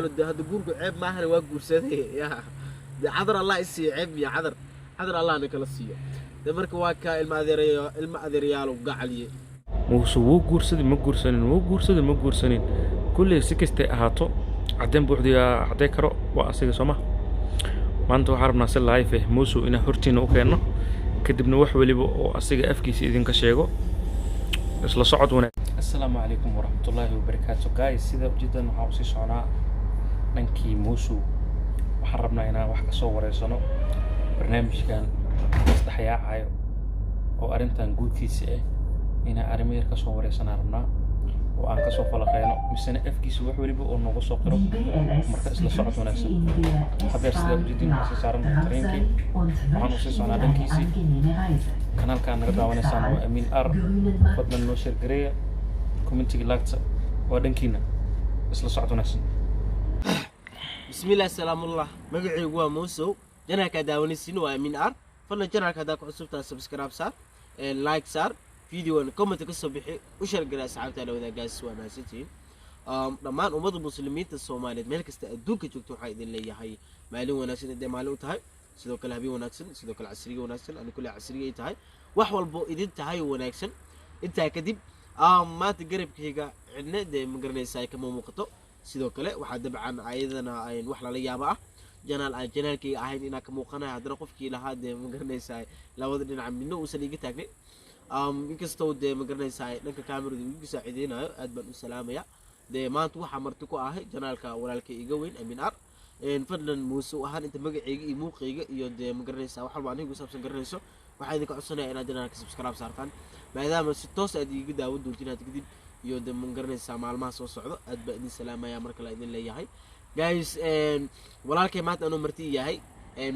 هذا جورج عيب ما هلا واجور سده يا ده عذر الله يسي عيب يا عذر الله أنا كلا سيو ده مرك واقع المأذريال وقعليه موسو wuu guursaday ma guursanin wuu guursaday ma guursanin kulli si kastay ahaato cadeen buuxdiga caday karo waa asiga Soomaa maanta waxaan rabnaa si live ah muusu ina hortiina u keeno kadibna wax waliba oo asiga afkiisa idinka sheego isla socod wanaag assalaamu calaykum waraxmatullaahi wabarakaatuh guys sida jiddan waxa uu sii socnaa dhankii muusu waxaan rabnaa inaan wax ka soo wareysano barnaamijkan isdhaxyaacayo oo arintan guudkiisa ah ina arrimo yar ka soo wareysanaa rabnaa oo aan ka soo falaqeyno misana afkiisa wax waliba oo nooga soo qiro marka isla socod wanaagsan habeer sida jidin si saaran tareenkii waxaan u sii socnaa dhankiisii kanaalkaan naga daawanaysaan waa Amin R fadlan noo share gareeya commentiga laagta waa dhankiina isla socod wanaagsan بسم الله السلام الله مقعي هو موسو جناك داونيسين وأمين آر فلنا جناك هذاك عصبتها سبسكرايب صار لايك صار فيديو كومنت قصة بحي وشارك جلس عبتها لو إذا جالس وأنا ستين لما أمضي المسلمين الصوماليين ملك استأدوك جوتو حي ذي اللي هاي معلومة وناسين ده معلومة هاي سيدوك الهبي وناسين سيدوك العسرية وناسين أنا كل عسرية تهاي وحول بو إذا تهاي وناسين أنت كذب ما تقرب كيجا عندنا ده مقرني ساي كم مقطع sidoo kale waxa dabcan ayadana ay wax la yaabo ah janaalkii ahayn ina ka muuqanayo hadana qofkii lahaa de ma garanaysaa labada dhinac midna uu saliiga taagnay inkastoo de ma garanaysaa dhanka kaamirada ugu saaciideynayo aad baan u salaamaya de maanta waxa marti ku ahay janaalka walaalkay iga weyn Amin R fadlan muusu ahaan inta magacayga iyo muuqayga iyo de ma garanaysaa wax walba anigu sabsan garanayso waxa idinka codsanayaa inaad janaalka subscribe saartaan maadaama si toos aad iga daawo doontiin aad kadib iyo de man garanaysaa maalmaha soo socdo aad baa idin salaamaya marka la idin leeyahay guys walaalkay maanta anoo marti yahay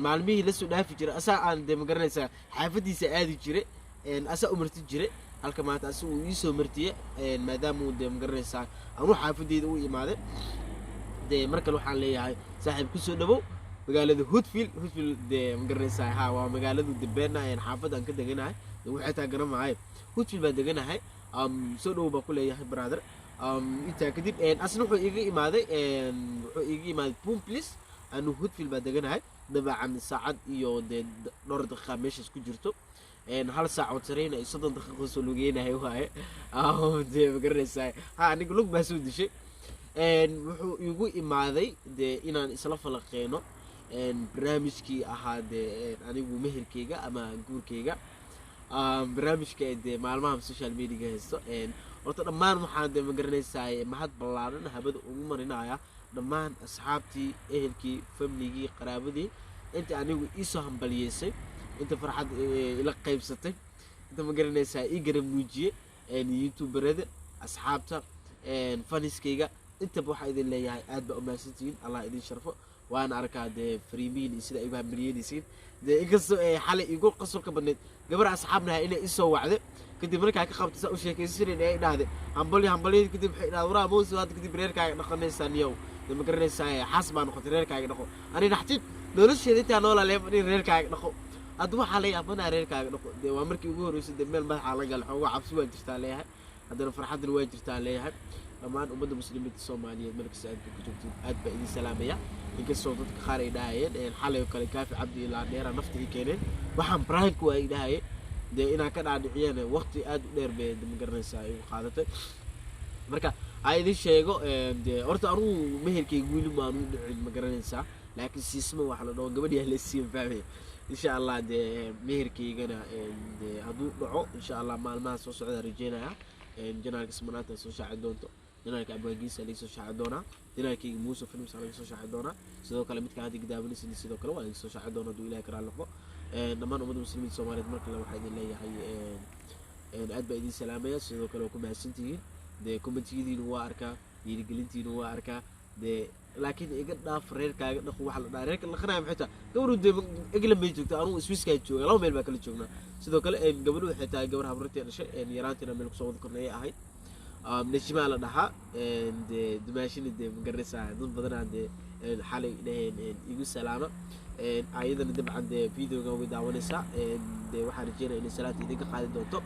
maalmihii la soo dhaafi jiray asaa aan de man garanaysaa xaafadiisa aadi jiray asaa u marti jiray halka maanta asaa uu ii soo martiye maadaama uu de man garanaysaa anu xaafadeeda u imaaday de markale waxaan leeyahay saaxiib ku soo dhawow magaalada Hoodfield de man garanaysaa ha waa magaalada Dibena xaafad aan ka deganahay waxay taa garanahay Hoodfield baa deganahay soo dhaw baa ku leeyahay brother inta kadib asna wuxuu iga imaaday Pumplis anu Hoodfield baa deganahay dabcan saacad iyo dhowr daqiiqo meesha isku jirto hal saac oo tareen ay 30 daqiiqo soo lugeenahay waaye de ma garanaysaa anigu lug baa soo dishay wuxuu igu imaaday de inaan isla falaqeeno barnaamijkii ahaa de anigu meherkeyga ama guurkeyga barnaamijka de maalmaha social media haysto horta dhammaan waxaan de ma garanaysaa mahad ballaaran habada ugu marinaya dhammaan asxaabtii ehelkii familygii qaraabadii inta anigu isoo hambaliyeysay inta farxad ila qaybsatay inta ma garanaysaa ii garab muujiye youtuberada asxaabta faniskayga inta waxa idin leeyahay aad baa u mahadsantihiin Allah idin sharfo waan arkaa de freemiin sida ay hambaliyeenaysiin de inkastoo xalay igu qasulka badneed gabar asxaabnaha inay isoo wacdo kadib markaa ka qabtay saa u sheekaysiin ay dhahday hambali kadib waxay dhahday waraa moos waad kadib reerkaaga dhaqanaysaa niyow de ma garanaysaa xas baan noqotay reerkaaga dhaqo ani naxtid nolosheeda inta noolaa in reerkaaga dhaqo ad waxa la yaabana reerkaaga dhaqo de waa markii ugu horeysay de meel madaxa la gal xoogaa cabsi waa jirtaa leeyahay haddana farxadna waa jirtaa leeyahay dhammaan ummadda muslimiinta Soomaaliyeed markasta aad ku joogtiin aad baa idin salaamaya inkastoo dadka qaar ay dhaayeen xalay kale kaafi cabdi ilaa dheera nafta ay keeneen waxaan prank waa ay dhaayeen de inaan ka dhaadhiciyeen waqti aad u dheer bay ma garanaysaa ay qaadatay marka ay idin sheego de horta anigu meherkeyga wili ma aanu dhicin ma garanaysaa laakiin siisma waxa la dhaho gabadhiya la siin fahmay insha Allah de meherkeygana de haduu dhaco insha Allah maalmaha soo socda rajeynaya janaalka Soomaaliyeed soo shaaci doonto janaalka abaagiisa la soo shaaci doona janaalkayga Muusa Films la soo shaaci doona sidoo kale midka hadii gadaabanisin sidoo kale waa la soo shaaci doona duu Ilaahay kara laqo dhammaan ummadda muslimiinta Soomaaliyeed marka la waxa idin leeyahay aad baa idin salaamaya sidoo kale ku mahadsantihiin de commentigiina waa arkaa dhiirigelintiina waa arkaa de laakiin iga dhaaf reerkaaga dhaqo waxa la reerka la qanaa maxay taa gabadhu de England bay joogtaa anu Swiss-ka jooga laba meel baa kala joognaa sidoo kale gabadhu waxay tahay gabar habrtii dhashay yaraantina meel ku soo wada kornay ahayd nashima la dhahaa de dimaashina de ma garanaysaa dad badan de xalay dhaheen igu salaama ayadana dabcan de videoga way daawanaysaa de waxaan rajeynayaa in salaad idinka qaadi doonto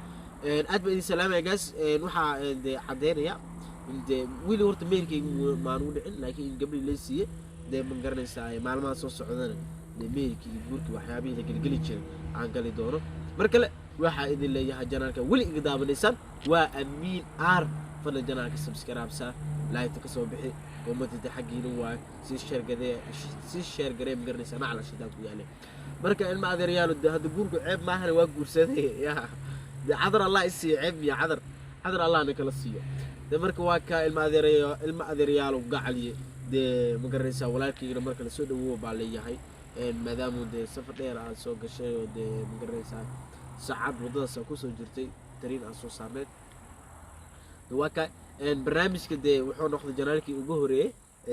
aad baa idin salaamaya guys waxa de cadeynaya dee wili horta meherkayga maan u dhicin laakiin in gabdhi la siiyey dee ma garanaysaa maalmaha soo socdana dee meherkii iyo guurkii waxyaabihii la gelgeli jiray aan gali doono mar kale waxaa idin leeyahay janaalka weli iga daawanaysaan waa amiin aar fadlan janaalka subscribe saa laayta ka soo bixi koomantida xaggiina waayo sii sheer garee ma garanaysaa macala shidaan ku yaalay marka ilma adeeryaalo dee hadda guurku ceeb maahane waa guursaday yaa dee cadar allah isiiyo ceeb miya cadar allahna kala siiyo dee marka waa kaa ilma adeeryaalo gacaliye dee ma garanaysaa walaalkaygana marka lasoo dhawow baa leeyahay maadaama dee safar dheer aad soo gashay oo dee ma garanaysaa saacad waddadaas aa kusoo jirtay tariin aad soo saarneed waa kaa barnaamijka dee wuxuu noqday janaalkii ugu horeeyey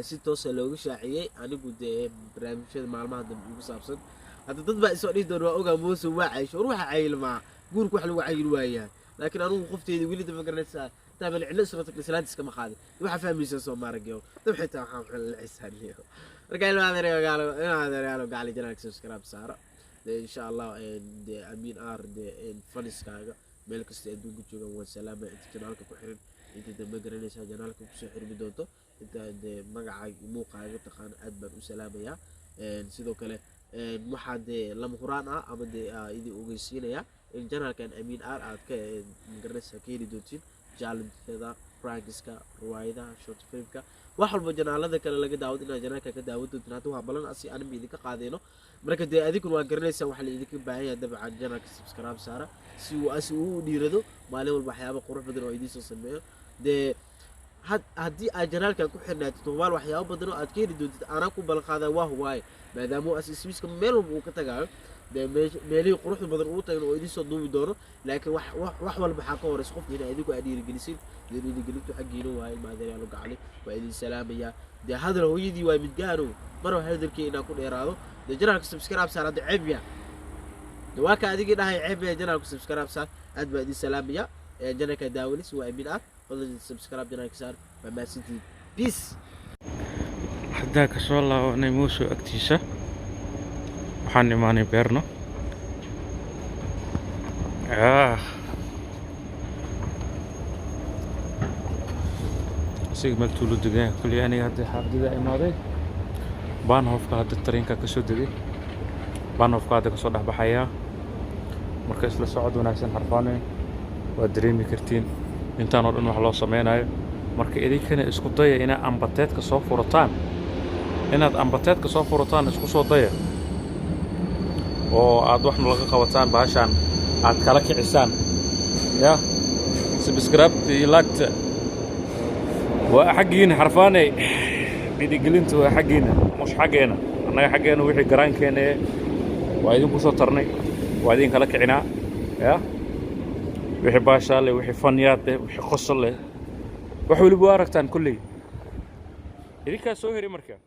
si toosa looga shaaciyey anigu dee barnaamijyada maalmaha dambe ugu saabsan hadda dad baa isoo dhihi doon waa ogaa Muuse waa caysho war waxa caylmaa guurku wax lagu cayil waayahay laakiin anigu qofteedii weli dama garanaysaa taabal cillo isoo islaantiis kama qaadin waxa fahmaysan soo maaragyo dab xitaa waxaan la xisaaniyo marka ilma adeeryaalo gacal janaalka subscribe saara dee insha Allah dee amiin aar dee faniskaaga meel kasta adduunka joogan waa salaama inta janaalka ku xiran inta dambe garanaysaa janaalka ku soo xirmi doonto inta dee magacaaga muuqaaga taqaan aad baan u salaamayaa sidoo kale waxaa dee lama huraan ah ama dee idin ogeysiinayaa in janaalkan amiin aar aad ka garanaysaa ka heli doontiin challengeada prankiska riwaayadaha short filmka wax walba janaalada kale laga daawado inaad janaalka ka daawan doontiin hadda waa balan asi anima idinka qaadayno marka dee adinkuna waa garanaysaa waxa la idinka baahan yahay dabcan janaalka subscribe saara si uu u dhiirado maalin walba waxyaabo qurux badan oo idiin soo sameeyo dee haddii aad janaalkan ku xirnaatid hubaal waxyaabo badan oo aad ka heli doontid anaa ku ballan qaadaa waa huwaaye maadaama asismiiska meel walba uu ka tagaayo dee meelihii quruxda badan uu tagay oo idiin soo duubi doono laakiin wax walba waxaa ka horeysa qofka inay idinku aad dhiirigelisin dee dhiirigelintu xaggiina waaye ilma adeeryaalo gacali waa idin salaamayaa dee hadal hooyadii waa midgaanow marwa hadalkii inaan ku dheeraado dee janaalka subscribe saar hadda ceeb yaa dee waa ka adigii dhahay ceeb yaa janaalka subscribe saar aad baa idin salaamayaa janaalka daawanis waa amiin aar fadlan subscribe janaalka saar waa mahadsantihiin peace haddaa ka soo laabanay Muuse agtiisa waxaan imaanay beerno asiga meel tuulo degan kulli aniga hadda xaafadida imaaday baanhofka hadda tareenka ka soo degay baanhofka hadda ka soo dhaxbaxaya marka isla socod wanaagsan xarfaanay waa dareemi kartiin intaan oo dhan wax loo sameynayo marka idinkana isku daya inaad ambateedka soo furataan isku soo daya oo aad waxna laga qabataan baashaan aad kala kicisaan ya subscribe iyo like waa xaqiina xarfaanay dhiirigelintu waa xaqiina mush xaqeena annaga xaqeena wixii garaankeena waa idin ku soo tarnay waa idin kala kicinaa ya wixii baashaale wixii fanyaad wixii qosol leh wax waliba aragtaan kulli idinka soo heri markaa